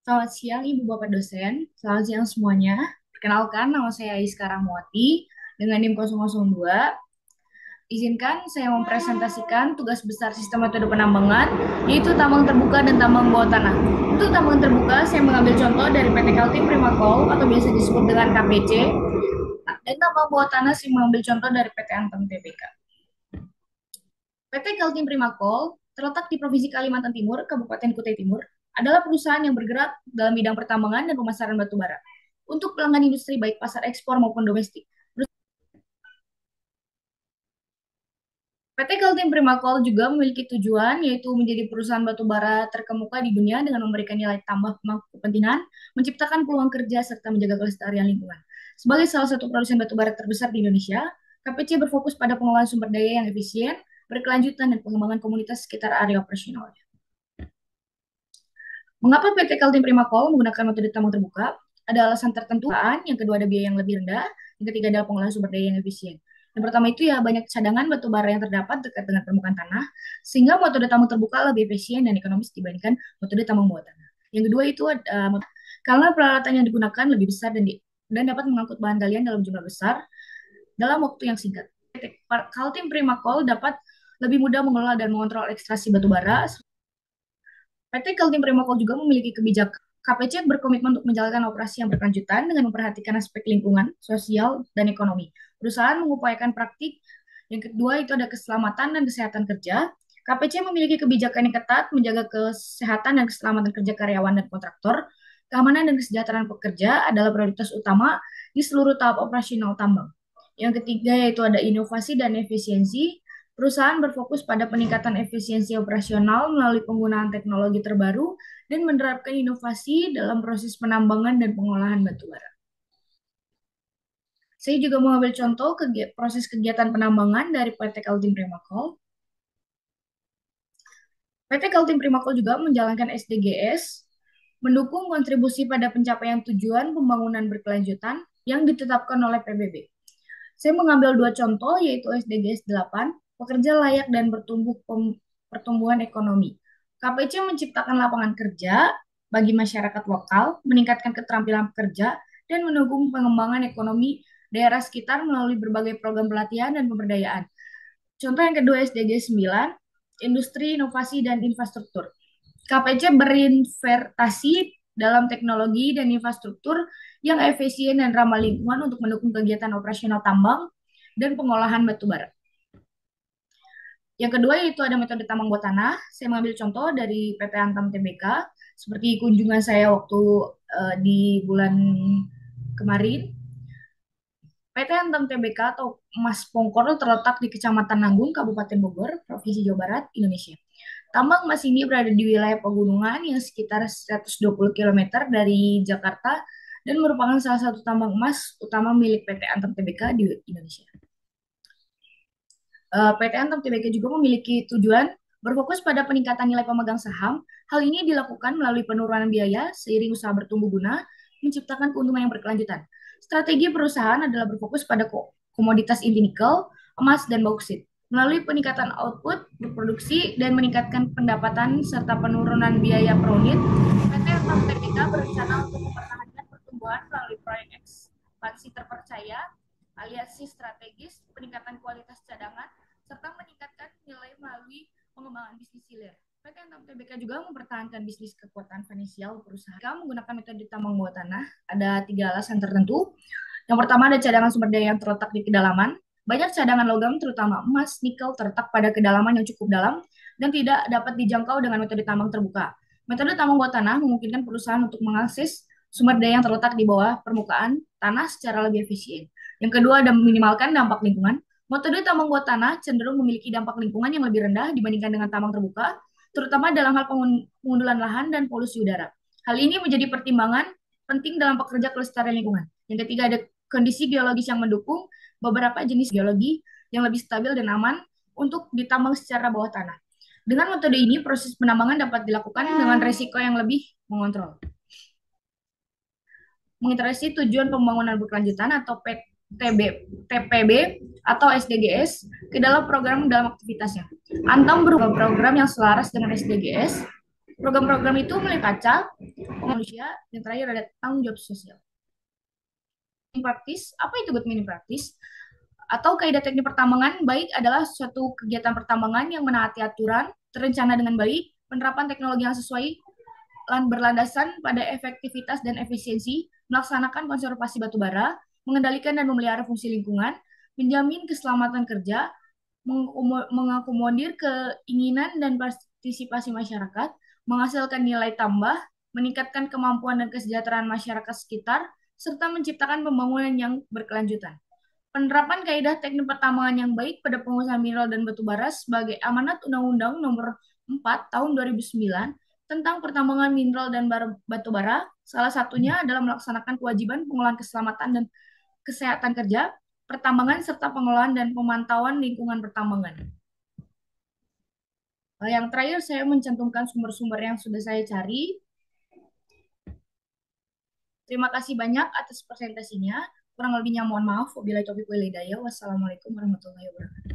Selamat siang Ibu Bapak dosen, selamat siang semuanya. Perkenalkan, nama saya Iska Rahmawati dengan NIM 002. Izinkan saya mempresentasikan tugas besar sistem metode penambangan, yaitu tambang terbuka dan tambang bawah tanah. Untuk tambang terbuka, saya mengambil contoh dari PT Kaltim Primakol atau biasa disebut dengan KPC, dan tambang bawah tanah saya mengambil contoh dari PT Antam Tbk. PT Kaltim Primakol terletak di Provinsi Kalimantan Timur, Kabupaten Kutai Timur, adalah perusahaan yang bergerak dalam bidang pertambangan dan pemasaran batu bara. Untuk pelanggan industri baik pasar ekspor maupun domestik. PT Kaltim Primakol juga memiliki tujuan yaitu menjadi perusahaan batu bara terkemuka di dunia dengan memberikan nilai tambah pemangku kepentingan, menciptakan peluang kerja serta menjaga kelestarian lingkungan. Sebagai salah satu produsen batu bara terbesar di Indonesia, KPC berfokus pada pengelolaan sumber daya yang efisien, berkelanjutan dan pengembangan komunitas sekitar area operasional. Mengapa PT Kaltim Primakol menggunakan metode tambang terbuka? Ada alasan tertentu. Yang kedua ada biaya yang lebih rendah, yang ketiga adalah pengolahan sumber daya yang efisien. Yang pertama itu ya banyak cadangan batu bara yang terdapat dekat dengan permukaan tanah, sehingga metode tambang terbuka lebih efisien dan ekonomis dibandingkan metode tambang bawah tanah. Yang kedua itu karena peralatan yang digunakan lebih besar dan dapat mengangkut bahan galian dalam jumlah besar dalam waktu yang singkat. Kaltim Primakol dapat lebih mudah mengelola dan mengontrol ekstraksi batu bara. PT Kaltim Primakol juga memiliki kebijakan. KPC berkomitmen untuk menjalankan operasi yang berkelanjutan dengan memperhatikan aspek lingkungan, sosial, dan ekonomi. Perusahaan mengupayakan praktik. Yang kedua itu ada keselamatan dan kesehatan kerja. KPC memiliki kebijakan yang ketat menjaga kesehatan dan keselamatan kerja karyawan dan kontraktor. Keamanan dan kesejahteraan pekerja adalah prioritas utama di seluruh tahap operasional tambang. Yang ketiga yaitu ada inovasi dan efisiensi. Perusahaan berfokus pada peningkatan efisiensi operasional melalui penggunaan teknologi terbaru dan menerapkan inovasi dalam proses penambangan dan pengolahan batu bara. Saya juga mengambil contoh proses kegiatan penambangan dari PT Kaltim Primakol. PT Kaltim Primakol juga menjalankan SDGs, mendukung kontribusi pada pencapaian tujuan pembangunan berkelanjutan yang ditetapkan oleh PBB. Saya mengambil dua contoh, yaitu SDGs 8, pekerja layak dan pertumbuhan ekonomi. KPC menciptakan lapangan kerja bagi masyarakat lokal, meningkatkan keterampilan pekerja, dan mendukung pengembangan ekonomi daerah sekitar melalui berbagai program pelatihan dan pemberdayaan. Contoh yang kedua SDG 9, industri, inovasi, dan infrastruktur. KPC berinvestasi dalam teknologi dan infrastruktur yang efisien dan ramah lingkungan untuk mendukung kegiatan operasional tambang dan pengolahan batu bara. Yang kedua yaitu ada metode tambang bawah tanah. Saya mengambil contoh dari PT Antam Tbk, seperti kunjungan saya waktu di bulan kemarin. PT Antam Tbk atau Mas Pongkor terletak di Kecamatan Nanggung, Kabupaten Bogor, Provinsi Jawa Barat, Indonesia. Tambang emas ini berada di wilayah pegunungan yang sekitar 120 km dari Jakarta dan merupakan salah satu tambang emas utama milik PT Antam Tbk di Indonesia. PT Antam Tbk juga memiliki tujuan berfokus pada peningkatan nilai pemegang saham. Hal ini dilakukan melalui penurunan biaya seiring usaha bertumbuh guna, menciptakan keuntungan yang berkelanjutan. Strategi perusahaan adalah berfokus pada komoditas inti nikel, emas, dan bauksit. Melalui peningkatan output, berproduksi, dan meningkatkan pendapatan serta penurunan biaya per unit, PT Antam Tbk berencana untuk mempertahankan pertumbuhan melalui proyek ekspansi terpercaya, aliansi strategis, peningkatan kualitas cadangan, serta meningkatkan nilai melalui pengembangan bisnis hilir. PT Antam Tbk juga mempertahankan bisnis kekuatan finansial perusahaan menggunakan metode tambang bawah tanah. Ada 3 alasan tertentu. Yang pertama ada cadangan sumber daya yang terletak di kedalaman. Banyak cadangan logam terutama emas, nikel terletak pada kedalaman yang cukup dalam dan tidak dapat dijangkau dengan metode tambang terbuka. Metode tambang bawah tanah memungkinkan perusahaan untuk mengakses sumber daya yang terletak di bawah permukaan tanah secara lebih efisien. Yang kedua ada meminimalkan dampak lingkungan. Metode tambang bawah tanah cenderung memiliki dampak lingkungan yang lebih rendah dibandingkan dengan tambang terbuka, terutama dalam hal pengundulan lahan dan polusi udara. Hal ini menjadi pertimbangan penting dalam pekerja kelestarian lingkungan. Yang ketiga ada kondisi geologis yang mendukung beberapa jenis geologi yang lebih stabil dan aman untuk ditambang secara bawah tanah. Dengan metode ini, proses penambangan dapat dilakukan dengan resiko yang lebih mengontrol. Menginteresi tujuan pembangunan berkelanjutan atau TPB atau SDGs ke dalam program dalam aktivitasnya. Antam berupa program yang selaras dengan SDGs Program-program itu mulai kaca, manusia, yang terakhir ada tanggung jawab sosial. Praktis, apa itu good mining praktis? Atau kaidah teknik pertambangan baik adalah suatu kegiatan pertambangan yang menaati aturan, terencana dengan baik, penerapan teknologi yang sesuai, berlandasan pada efektivitas dan efisiensi, melaksanakan konservasi batu bara, mengendalikan dan memelihara fungsi lingkungan, menjamin keselamatan kerja, mengakomodir keinginan dan partisipasi masyarakat, menghasilkan nilai tambah, meningkatkan kemampuan dan kesejahteraan masyarakat sekitar, serta menciptakan pembangunan yang berkelanjutan. Penerapan kaidah teknik pertambangan yang baik pada pengusahaan mineral dan batu bara sebagai amanat Undang-Undang Nomor 4 Tahun 2009 tentang pertambangan mineral dan batu bara, salah satunya adalah melaksanakan kewajiban pengolahan keselamatan dan kesehatan kerja, pertambangan serta pengelolaan dan pemantauan lingkungan pertambangan. Yang terakhir saya mencantumkan sumber-sumber yang sudah saya cari. Terima kasih banyak atas presentasinya. Kurang lebihnya mohon maaf. Wabillahi taufiq wal hidayah. Wassalamualaikum warahmatullahi wabarakatuh.